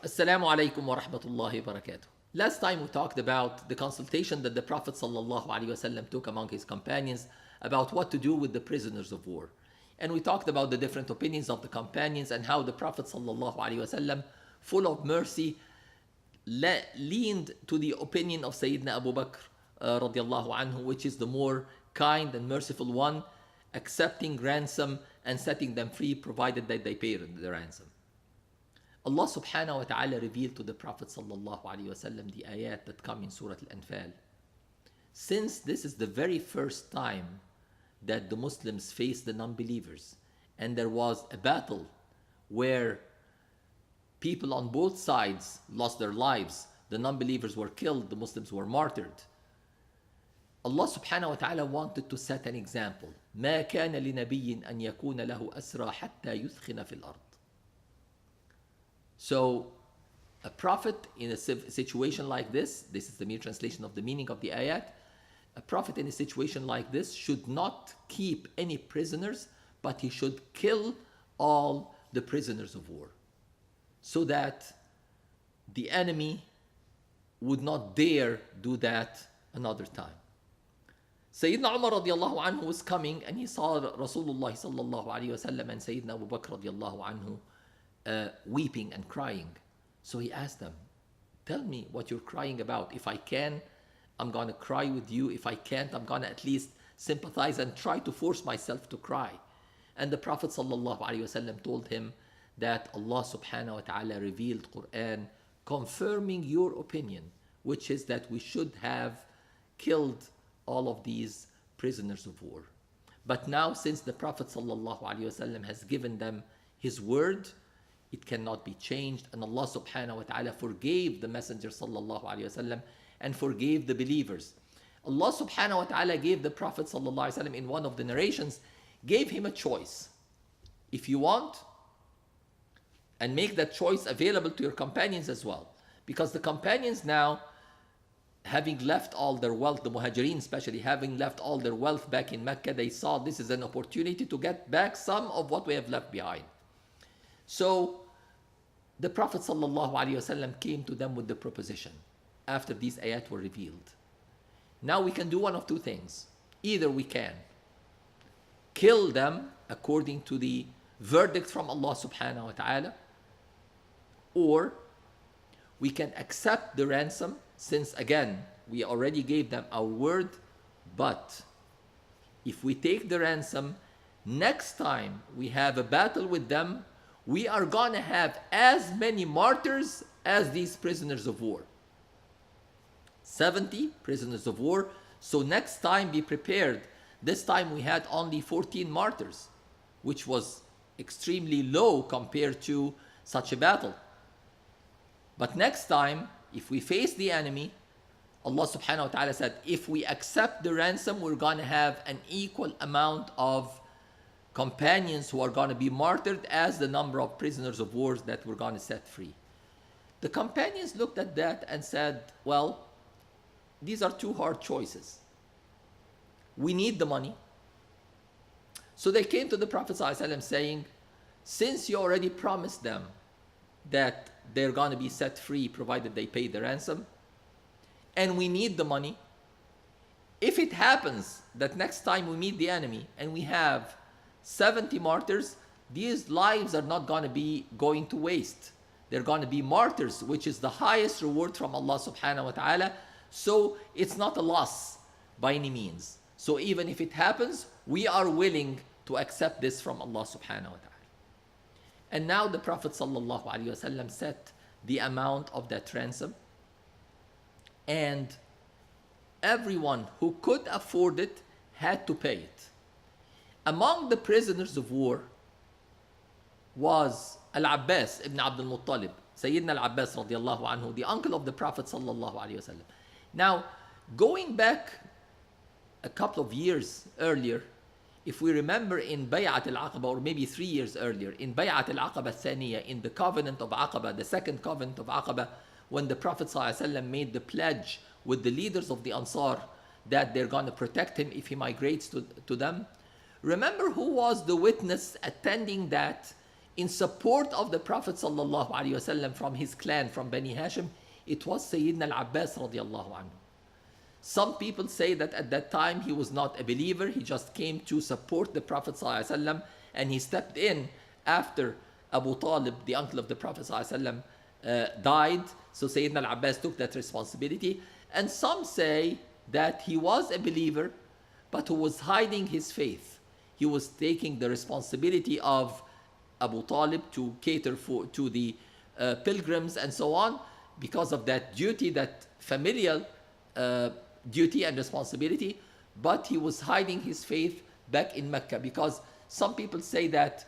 Assalamu alaikum wa rahmatullahi wa barakatuh. Last time we talked about the consultation that the Prophet sallallahu alaihi wasallam took among his companions about what to do with the prisoners of war. And we talked about the different opinions of the companions and how the Prophet sallallahu alaihi wasallam, full of mercy, leaned to the opinion of Sayyidina Abu Bakr radiallahu anhu, which is the more kind and merciful one, accepting ransom and setting them free provided that they pay the ransom. Allah subhanahu wa ta'ala revealed to the Prophet sallallahu alaihi wasallam the ayat that come in Surah Al-Anfal. Since this is the very first time that the Muslims faced the non-believers, and there was a battle where people on both sides lost their lives, the non-believers were killed, the Muslims were martyred, Allah subhanahu wa ta'ala wanted to set an example. ما كان لنبي أن يكون له أسرى حتى يثخن في الأرض. So, a prophet in a situation like this is the mere translation of the meaning of the ayat, a prophet in a situation like this should not keep any prisoners, but he should kill all the prisoners of war, so that the enemy would not dare do that another time. Sayyidina Umar radiallahu anhu was coming and he saw Rasulullah sallallahu alayhi wasallam and Sayyidina Abu Bakr radiallahu anhu weeping and crying. So he asked them, tell me what you're crying about. If I can, I'm going to cry with you. If I can't, I'm going to at least sympathize and try to force myself to cry. And the Prophet sallallahu alaihi wasallam told him that Allah subhanahu wa ta'ala revealed Quran confirming your opinion, which is that we should have killed all of these prisoners of war. But now, since the Prophet sallallahu alaihi wasallam has given them his word, it cannot be changed, and Allah subhanahu wa ta'ala forgave the Messenger sallallahu alaihi wasallam and forgave the believers. Allah subhanahu wa ta'ala gave the Prophet sallallahu alaihi wasallam in one of the narrations, gave him a choice. If you want, and make that choice available to your companions as well. Because the companions now, having left all their wealth, the Muhajirin especially, having left all their wealth back in Mecca, they saw this is an opportunity to get back some of what we have left behind. So the Prophet ﷺ came to them with the proposition after these ayat were revealed. Now we can do one of two things. Either we can kill them according to the verdict from Allah subhanahu wa ta'ala, or we can accept the ransom, since again we already gave them our word, but if we take the ransom, next time we have a battle with them, we are going to have as many martyrs as these prisoners of war. 70 prisoners of war. So next time be prepared. This time we had only 14 martyrs, which was extremely low compared to such a battle. But next time, if we face the enemy, Allah subhanahu wa ta'ala said, if we accept the ransom, we're going to have an equal amount of companions who are going to be martyred as the number of prisoners of war that we're going to set free. The companions looked at that and said, well, these are two hard choices. We need the money. So they came to the Prophet ﷺ saying, since you already promised them that they're going to be set free provided they pay the ransom, and we need the money, if it happens that next time we meet the enemy and we have 70 martyrs, these lives are not going to be going to waste. They're going to be martyrs, which is the highest reward from Allah subhanahu wa ta'ala. So it's not a loss by any means. So even if it happens, we are willing to accept this from Allah subhanahu wa ta'ala. And now the Prophet sallallahu alaihi wasallam set the amount of that ransom, and everyone who could afford it had to pay it. Among the prisoners of war was Al-Abbas ibn Abdul Muttalib, Sayyidina Al-Abbas radiallahu anhu, the uncle of the Prophet sallallahu alaihi wasallam. Now, going back a couple of years earlier, if we remember in Bay'at al-Aqaba, or maybe 3 years earlier, in Bay'at al-Aqaba al-Thaniya, in the covenant of Aqaba, the second covenant of Aqaba, when the Prophet ﷺ made the pledge with the leaders of the Ansar that they're going to protect him if he migrates to them. Remember who was the witness attending that in support of the Prophet sallallahu alaihi wasallam from his clan, from Bani Hashim, it was Sayyidina al-Abbas radiallahu anhu. Some people say that at that time he was not a believer, he just came to support the Prophet sallallahu alaihi wasallam, and he stepped in after Abu Talib, the uncle of the Prophet sallallahu alaihi wasallam, died. So Sayyidina al-Abbas took that responsibility. And some say that he was a believer, but who was hiding his faith. He was taking the responsibility of Abu Talib to cater to the pilgrims and so on, because of that duty, that familial duty and responsibility. But he was hiding his faith back in Mecca, because some people say that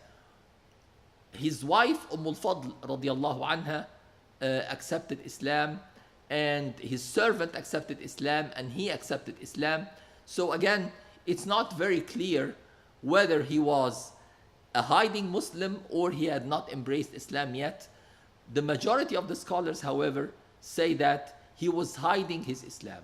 his wife al-Fadl radiallahu anha accepted Islam, and his servant accepted Islam, and he accepted Islam. So again, it's not very clear whether he was a hiding Muslim or he had not embraced Islam yet. The majority of the scholars, however, say that he was hiding his Islam.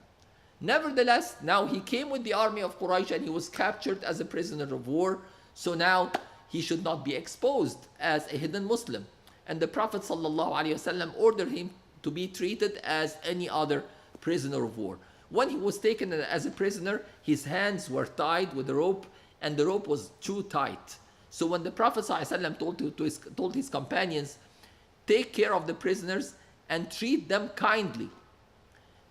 Nevertheless, now he came with the army of Quraysh and he was captured as a prisoner of war. So now he should not be exposed as a hidden Muslim. And the Prophet ﷺ ordered him to be treated as any other prisoner of war. When he was taken as a prisoner, his hands were tied with a rope, and the rope was too tight. So when the Prophet ﷺ told his companions, take care of the prisoners and treat them kindly,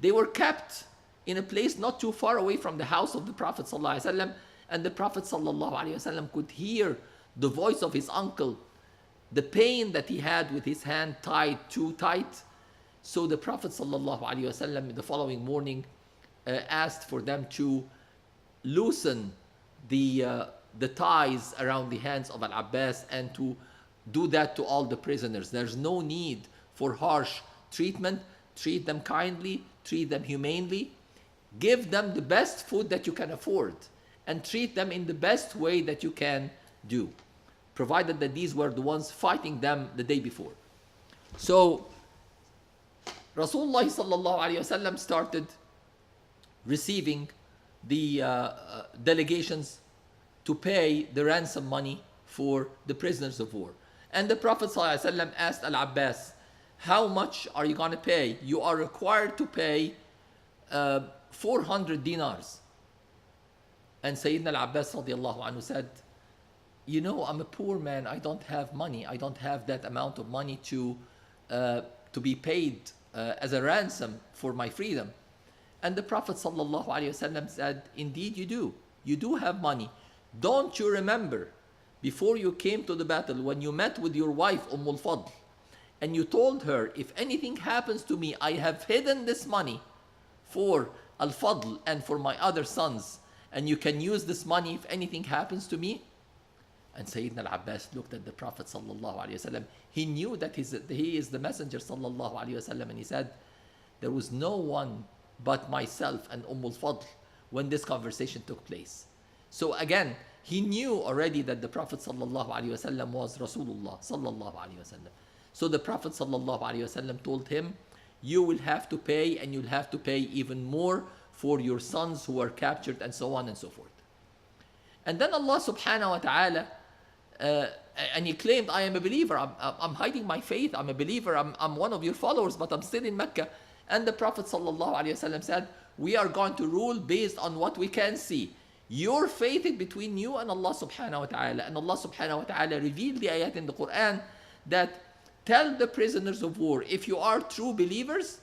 they were kept in a place not too far away from the house of the Prophet ﷺ, and the Prophet ﷺ could hear the voice of his uncle, the pain that he had with his hand tied too tight. So the Prophet ﷺ the following morning asked for them to loosen the ties around the hands of Al-Abbas and to do that to all the prisoners. There's no need for harsh treatment. Treat them kindly, treat them humanely, give them the best food that you can afford, and treat them in the best way that you can do, provided that these were the ones fighting them the day before. So Rasulullah sallallahu alaihi wasallam started receiving the delegations to pay the ransom money for the prisoners of war. And the Prophet sallallahu alaihi wasallam asked Al-Abbas, how much are you going to pay? You are required to pay 400 dinars. And Sayyidina Al-Abbas radiallahu anhu said, you know, I'm a poor man, I don't have money, I don't have that amount of money to be paid as a ransom for my freedom. And the Prophet sallallahu alaihi wasallam said, indeed you do have money. Don't you remember before you came to the battle, when you met with your wife al-Fadl, and you told her, if anything happens to me, I have hidden this money for Al-Fadl and for my other sons, and you can use this money if anything happens to me? And Sayyidina Al-Abbas looked at the Prophet sallallahu alaihi wasallam. He knew that he is the messenger sallallahu alaihi wasallam, and he said, there was no one but myself and al-Fadl when this conversation took place. So again, he knew already that the Prophet sallallahu alaihi wasallam was Rasulullah sallallahu alaihi wasallam. So the Prophet sallallahu alaihi wasallam told him, you will have to pay, and you'll have to pay even more for your sons who are captured, and so on and so forth. And then Allah subhanahu wa ta'ala, and he claimed, I am a believer, I'm hiding my faith, I'm a believer, I'm one of your followers, but I'm still in Mecca. And the Prophet sallallahu alaihi wasallam said, we are going to rule based on what we can see. Your faith is between you and Allah subhanahu wa ta'ala. And Allah subhanahu wa ta'ala revealed the ayat in the Quran that tell the prisoners of war, if you are true believers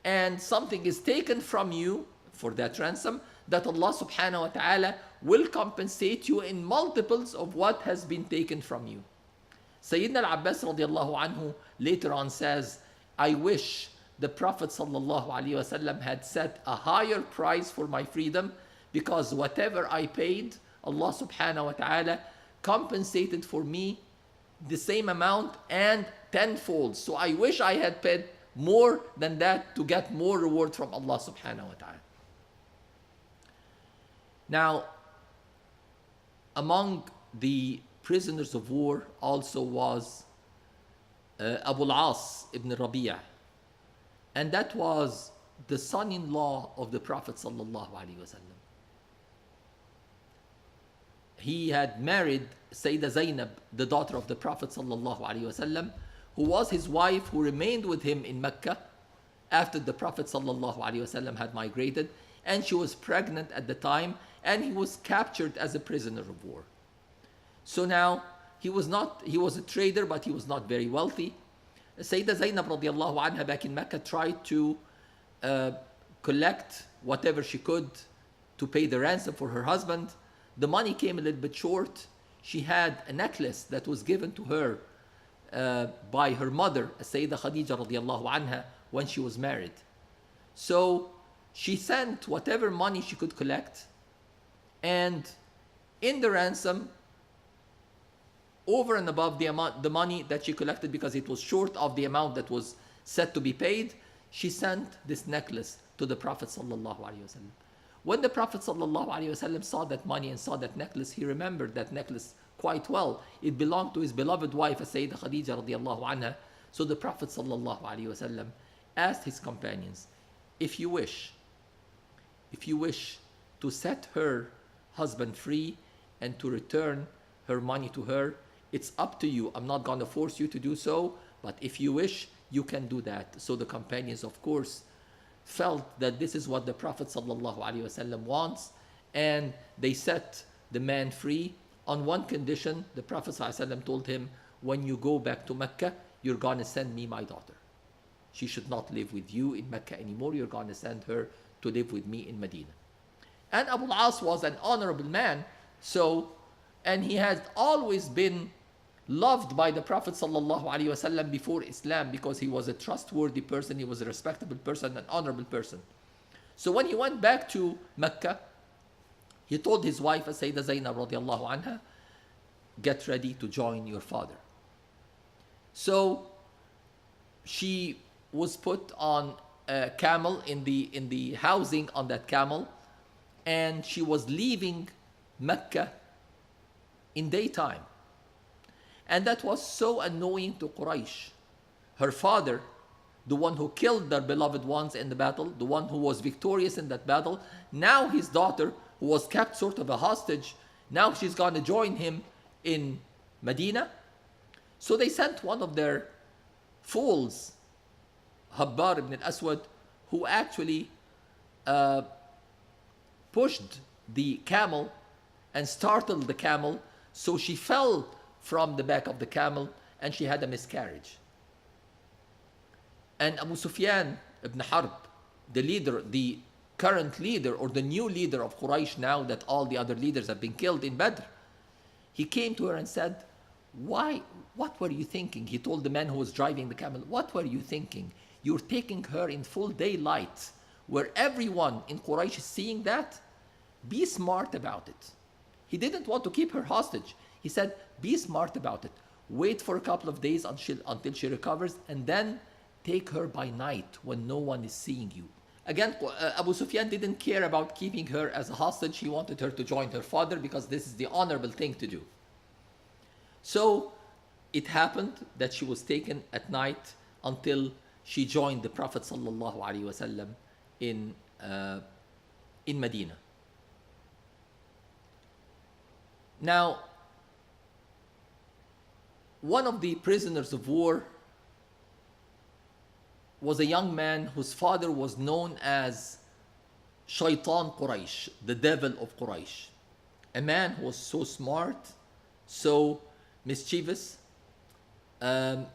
and something is taken from you for that ransom, that Allah subhanahu wa ta'ala will compensate you in multiples of what has been taken from you. Sayyidina Al-Abbas radiallahu anhu later on says, I wish the Prophet sallallahu alaihi wasallam had set a higher price for my freedom, because whatever I paid, Allah subhanahu wa ta'ala compensated for me the same amount and tenfold. So I wish I had paid more than that to get more reward from Allah subhanahu wa ta'ala. Now, among the prisoners of war also was Abu al-As ibn Rabi'ah, and that was the son-in-law of the Prophet sallallahu alaihi wasallam. he had married Sayyidah Zainab, the daughter of the Prophet sallallahu alaihi wasallam, who was his wife, who remained with him in Mecca after the Prophet sallallahu alaihi wasallam had migrated, and she was pregnant at the time, and he was captured as a prisoner of war. So now he was a trader, but he was not very wealthy. Sayyidah Zainab radiallahu anha back in Mecca tried to collect whatever she could to pay the ransom for her husband. The money came a little bit short. She had a necklace that was given to her by her mother, Sayyidah Khadija radiallahu anha, when she was married. So she sent whatever money she could collect, and in the ransom, over and above the money that she collected, because it was short of the amount that was set to be paid, she sent this necklace to the Prophet sallallahu alaihi wasallam. When the Prophet sallallahu alaihi wasallam saw that money and saw that necklace, he remembered that necklace quite well. It belonged to his beloved wife, Sayyidah Khadija radiallahu anha. So the Prophet sallallahu alaihi wasallam asked his companions, if you wish to set her husband free and to return her money to her, it's up to you. I'm not going to force you to do so, but if you wish, you can do that. So the companions, of course, felt that this is what the Prophet ﷺ wants, and they set the man free on one condition. The Prophet ﷺ told him, when you go back to Mecca, you're going to send me my daughter. She should not live with you in Mecca anymore. You're going to send her to live with me in Medina. And Abu al-As was an honorable man, and he had always been loved by the Prophet ﷺ before Islam, because he was a trustworthy person, he was a respectable person, an honorable person. So when he went back to Mecca, he told his wife, Sayyidah Zainab radiallahu anha, get ready to join your father. So she was put on a camel, in the housing on that camel, and she was leaving Mecca in daytime. And that was so annoying to Quraysh. Her father, the one who killed their beloved ones in the battle, the one who was victorious in that battle, now his daughter, who was kept sort of a hostage, now she's going to join him in Medina. So they sent one of their fools, Habbar ibn al-Aswad, who actually pushed the camel and startled the camel, so she fell from the back of the camel and she had a miscarriage. And Abu Sufyan ibn Harb, the current leader, or the new leader of Quraysh, now that all the other leaders have been killed in Badr, he came to her and said, what were you thinking? He told the man who was driving the camel, what were you thinking? You're taking her in full daylight, where everyone in Quraysh is seeing that. Be smart about it. He didn't want to keep her hostage. He said, be smart about it. Wait for a couple of days until she recovers, and then take her by night when no one is seeing you. Again, Abu Sufyan didn't care about keeping her as a hostage. He wanted her to join her father, because this is the honorable thing to do. So it happened that she was taken at night until she joined the Prophet ﷺ in Medina. Now, one of the prisoners of war was a young man whose father was known as Shaitan Quraysh, the devil of Quraysh. A man who was so smart, so mischievous, and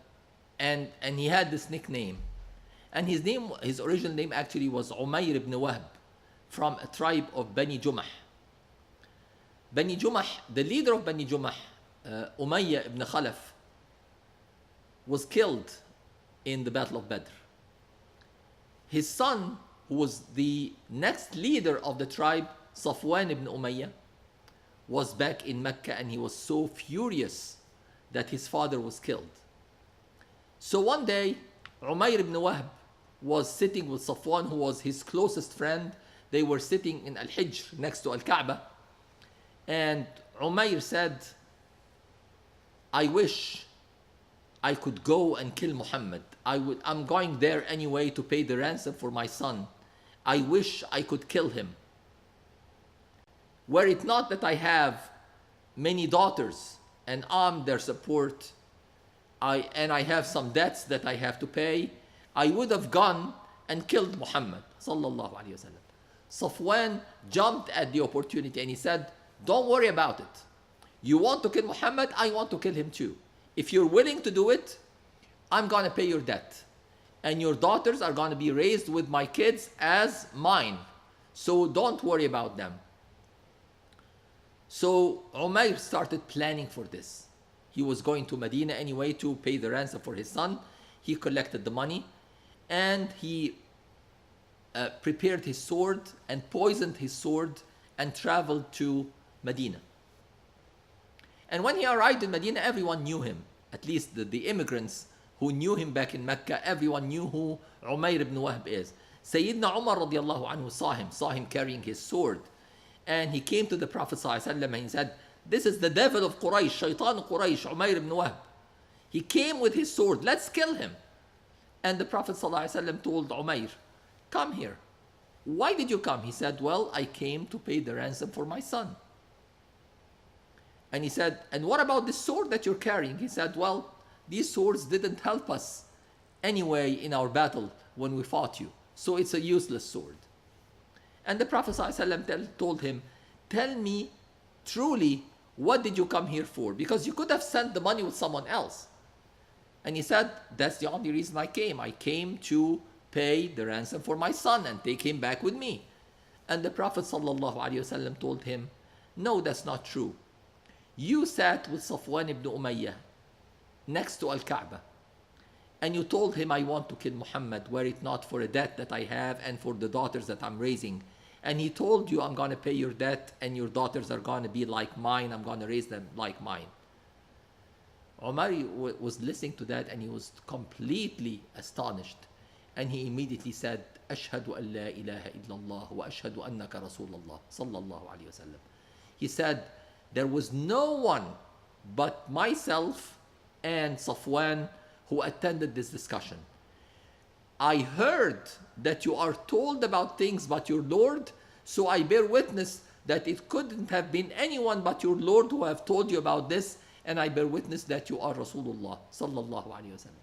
he had this nickname. And his original name actually was Umayr ibn Wahb, from a tribe of Bani Jumah. Bani Jumah, the leader of Bani Jumah, Umayyah ibn Khalaf, was killed in the Battle of Badr. His son, who was the next leader of the tribe, Safwan ibn Umayyah, was back in Mecca, and he was so furious that his father was killed. So one day, Umayr ibn Wahb was sitting with Safwan, who was his closest friend. They were sitting in Al-Hijr, next to Al-Kaaba. And Umayr said, I wish I could go and kill Muhammad. I'm going there anyway to pay the ransom for my son. I wish I could kill him. Were it not that I have many daughters and I'm their support, I have some debts that I have to pay, I would have gone and killed Muhammad sallallahu alaihi wasallam. Safwan jumped at the opportunity and he said, don't worry about it. You want to kill Muhammad, I want to kill him too. If you're willing to do it, I'm going to pay your debt. And your daughters are going to be raised with my kids as mine. So don't worry about them. So Umayr started planning for this. He was going to Medina anyway to pay the ransom for his son. He collected the money and he prepared his sword and poisoned his sword and traveled to Medina. And when he arrived in Medina, everyone knew him. At least the immigrants who knew him back in Mecca, everyone knew who Umayr ibn Wahb is. Sayyidina Umar radiallahu anhu saw him carrying his sword. And he came to the Prophet ﷺ and he said, this is the devil of Quraysh, Shaitan Quraysh, Umayr ibn Wahb. He came with his sword, let's kill him. And the Prophet ﷺ told Umayr, come here. Why did you come? He said, well, I came to pay the ransom for my son. And he said, and what about this sword that you're carrying? He said, well, these swords didn't help us anyway in our battle when we fought you. So it's a useless sword. And the Prophet ﷺ told him, tell me truly, what did you come here for? Because you could have sent the money with someone else. And he said, that's the only reason I came. I came to pay the ransom for my son and take him back with me. And the Prophet ﷺ told him, no, that's not true. You sat with Safwan ibn Umayyah next to Al-Kaaba and you told him, I want to kill Muhammad were it not for a debt that I have and for the daughters that I'm raising. And he told you, I'm going to pay your debt and your daughters are going to be like mine. I'm going to raise them like mine. Umar was listening to that and he was completely astonished. And he immediately said, Ashhadu an la ilaha illallah wa ashhadu annaka Rasulullah sallallahu alayhi wa sallam. He said, there was no one but myself and Safwan who attended this discussion. I heard that you are told about things but your Lord, so I bear witness that it couldn't have been anyone but your Lord who have told you about this, and I bear witness that you are Rasulullah sallallahu alaihi wasallam.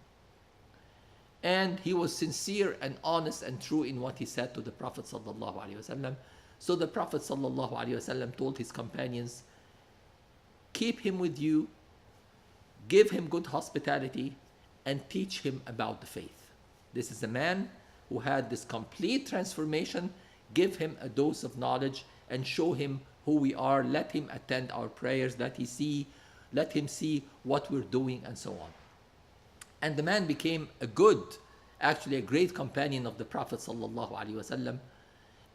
And he was sincere and honest and true in what he said to the Prophet sallallahu alaihi wasallam. So the Prophet sallallahu alaihi wasallam told his companions, keep him with you, give him good hospitality, and teach him about the faith. This is a man who had this complete transformation. Give him a dose of knowledge and show him who we are. Let him attend our prayers, let him see what we're doing and so on. And the man became a great companion of the Prophet sallallahu alaihi wasallam.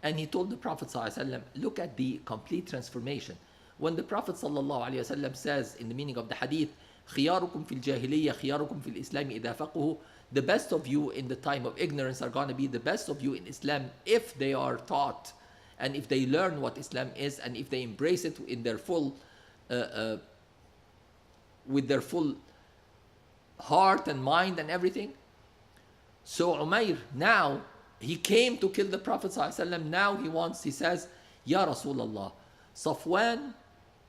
And he told the Prophet sallallahu alaihi wasallam, look at the complete transformation. When the Prophet sallallahu alaihi wasallam says in the meaning of the hadith, خياركم في الجاهلية خياركم في الإسلام إذا فقهوا, the best of you in the time of ignorance are going to be the best of you in Islam if they are taught and if they learn what Islam is and if they embrace it in their full with their full heart and mind and everything. So Umayr, now he came to kill the Prophet ﷺ. Now he says, Ya Rasulullah, Safwan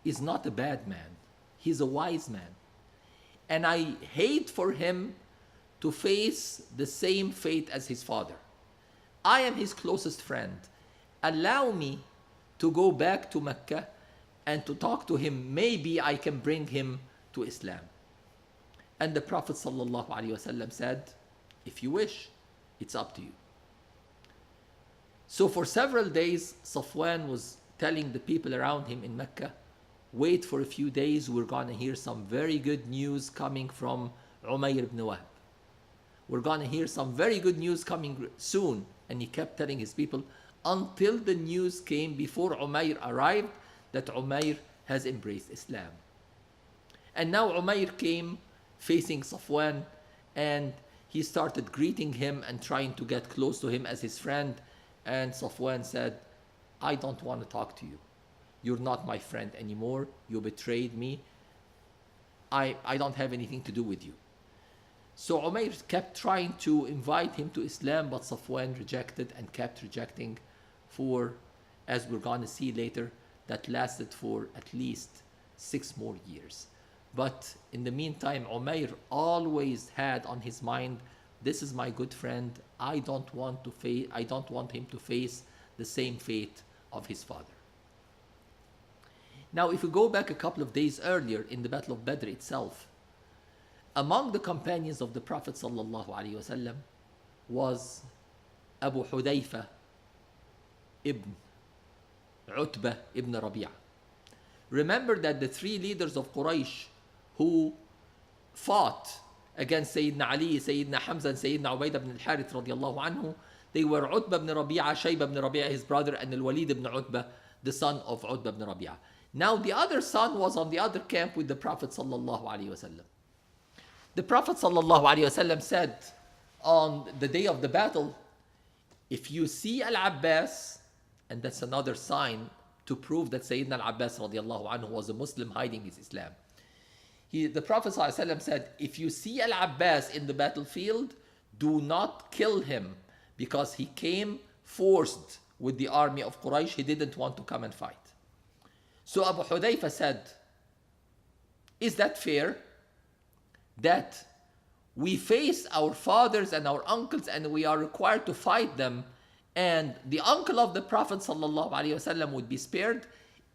is not a bad man. He's a wise man. And I hate for him to face the same fate as his father. I am his closest friend. Allow me to go back to Mecca and to talk to him. Maybe I can bring him to Islam. And the Prophet ﷺ said, if you wish, it's up to you. So for several days, Safwan was telling the people around him in Mecca, wait for a few days, we're going to hear some very good news coming from Umayr ibn Wahb. We're going to hear some very good news coming soon. And he kept telling his people until the news came before Umayr arrived that Umayr has embraced Islam. And now Umayr came facing Safwan and he started greeting him and trying to get close to him as his friend. And Safwan said, I don't want to talk to you. You're not my friend anymore. You betrayed me. I don't have anything to do with you. So Umayr kept trying to invite him to Islam, but Safwan rejected and kept rejecting for, as we're going to see later, that lasted for at least 6 more years. But in the meantime, Umair always had on his mind, this is my good friend. I don't want him to face the same fate of his father. Now, if we go back a couple of days earlier in the Battle of Badr itself, among the companions of the Prophet ﷺ was Abu Hudayfa ibn Utbah ibn Rabi'ah. Remember that the 3 leaders of Quraysh who fought against Sayyidina Ali, Sayyidina Hamza, and Sayyidina Ubayd ibn al-Harith radiallahu anhu, they were Utbah ibn Rabi'ah, Shayba ibn Rabi'ah, his brother, and Al-Walid ibn Utbah, the son of Utbah ibn Rabi'ah. Now the other son was on the other camp with the Prophet sallallahu alaihi wasallam. The Prophet sallallahu alaihi wasallam said on the day of the battle, if you see Al-Abbas, and that's another sign to prove that Sayyidina Al-Abbas radiallahu anhu was a Muslim hiding his Islam. The Prophet sallallahu alaihi wasallam said, if you see Al-Abbas in the battlefield, do not kill him, because he came forced with the army of Quraysh. He didn't want to come and fight. So Abu Hudayfa said, is that fair? That we face our fathers and our uncles and we are required to fight them, and the uncle of the Prophet sallallahu alaihi wasallam would be spared?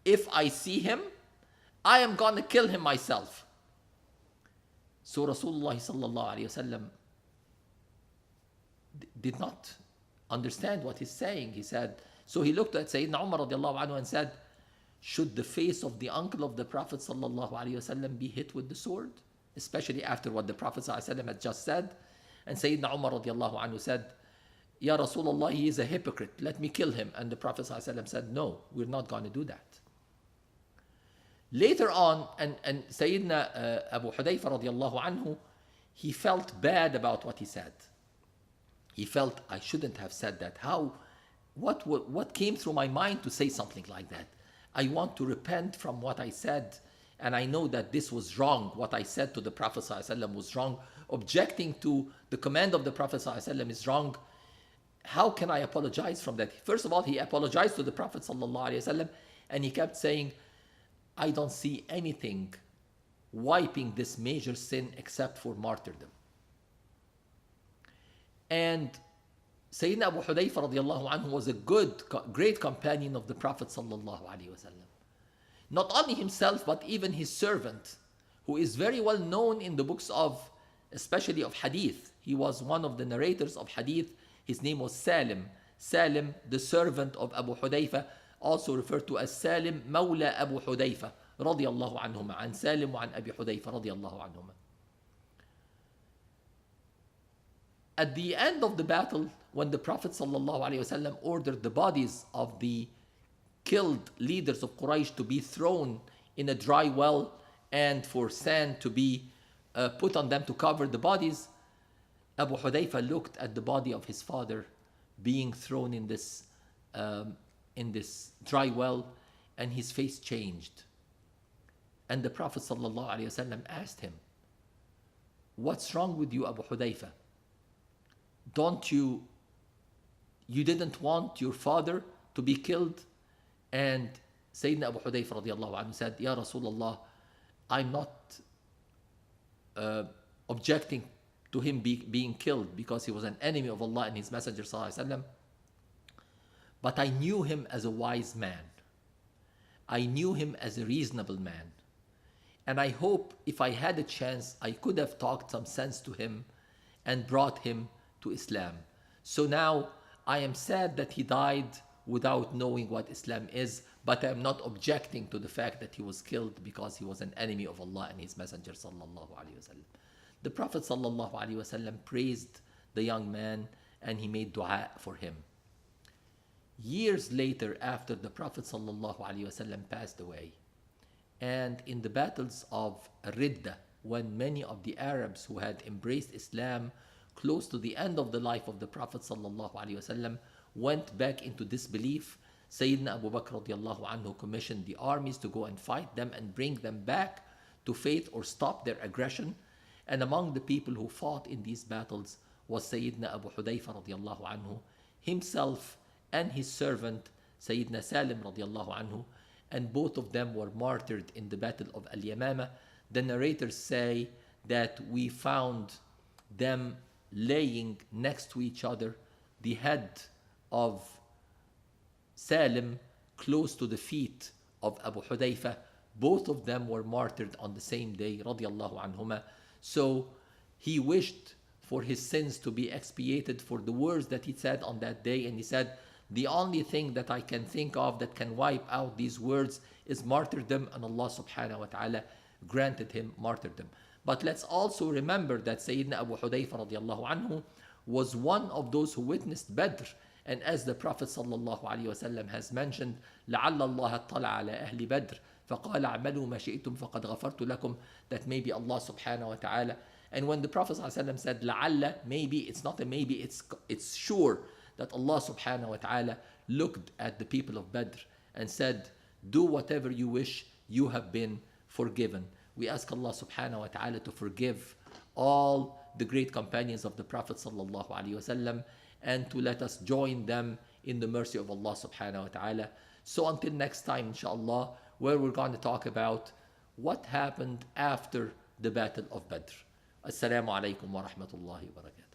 If I see him, I am going to kill him myself. So Rasulullah sallallahu alaihi wasallam did not understand what he's saying. He said, so he looked at Sayyidina Umar radiallahu anhu and said, should the face of the uncle of the Prophet sallallahu alaihi wasallam be hit with the sword? Especially after what the Prophet sallallahu alaihi wasallam had just said. And Sayyidina Umar radiallahu anhu said, Ya Rasulullah, he is a hypocrite. Let me kill him. And the Prophet sallallahu alaihi wasallam said, no, we're not going to do that. Later on, and Sayyidina Abu Hudayfa radiallahu anhu, he felt bad about what he said. He felt, I shouldn't have said that. What came through my mind to say something like that? I want to repent from what I said, and I know that this was wrong. What I said to the Prophet ﷺ was wrong. Objecting to the command of the Prophet ﷺ is wrong. How can I apologize from that? First of all, he apologized to the Prophet ﷺ, and he kept saying, I don't see anything wiping this major sin except for martyrdom. And Sayyidina Abu Hudayfa radiallahu anhu was a great companion of the Prophet sallallahu alaihi wasallam. Not only himself, but even his servant, who is very well known in the books of, especially of hadith. He was one of the narrators of hadith. His name was Salim. Salim, the servant of Abu Hudayfa, also referred to as Salim Mawla Abu Hudayfa radiallahu anhuma. An Salim wa an Abi Hudayfa radiallahu anhuma. At the end of the battle, when the Prophet ﷺ ordered the bodies of the killed leaders of Quraysh to be thrown in a dry well and for sand to be put on them to cover the bodies, Abu Hudayfa looked at the body of his father being thrown in this dry well, and his face changed. And the Prophet ﷺ asked him, what's wrong with you, Abu Hudayfa? You didn't want your father to be killed? And Sayyidina Abu Hudayfa radiallahu anhu said, Ya Rasulullah, I'm not objecting to him being killed because he was an enemy of Allah and his Messenger sallallahu alaihi wasallam. But I knew him as a wise man. I knew him as a reasonable man. And I hope if I had a chance, I could have talked some sense to him and brought him to Islam. So now I am sad that he died without knowing what Islam is, but I am not objecting to the fact that he was killed because he was an enemy of Allah and his Messenger sallallahu alaihi wasallam. The Prophet sallallahu alaihi wasallam praised the young man and he made dua for him. Years later, after the Prophet sallallahu alaihi wasallam passed away, and in the battles of Ridda, when many of the Arabs who had embraced Islam close to the end of the life of the Prophet sallallahu alaihi wasallam went back into disbelief, Sayyidina Abu Bakr radiallahu anhu commissioned the armies to go and fight them and bring them back to faith or stop their aggression. And among the people who fought in these battles was Sayyidina Abu Hudayfa radiallahu anhu himself and his servant Sayyidina Salim radiallahu anhu. and both of them were martyred in the Battle of Al-Yamama. The narrators say that we found them laying next to each other, the head of Salim close to the feet of Abu Hudayfa. Both of them were martyred on the same day, radiallahu anhuma. So he wished for his sins to be expiated for the words that he said on that day, and he said, the only thing that I can think of that can wipe out these words is martyrdom, and Allah subhanahu wa ta'ala granted him martyrdom. But let's also remember that Sayyidina Abu Hudayfa radiallahu anhu was one of those who witnessed Badr. And as the Prophet sallallahu alaihi wasallam has mentioned, لَعَلَّ اللَّهَ اطَّلَعَ عَلَى أَهْلِ بَدْرٍ فَقَالَ اعْمَلُوا مَا شِئْتُمْ فَقَدْ غَفَرْتُ لَكُمْ, that maybe Allah subhanahu wa ta'ala. And when the Prophet sallallahu alaihi wasallam said لَعَلَّ, maybe, it's not a maybe, it's sure that Allah subhanahu wa ta'ala looked at the people of Badr and said, do whatever you wish, you have been forgiven. We ask Allah subhanahu wa ta'ala to forgive all the great companions of the Prophet sallallahu alaihi wasallam, and to let us join them in the mercy of Allah subhanahu wa ta'ala. So until next time, inshallah, where we're going to talk about what happened after the Battle of Badr. Assalamu alaikum wa rahmatullahi wa barakatuh.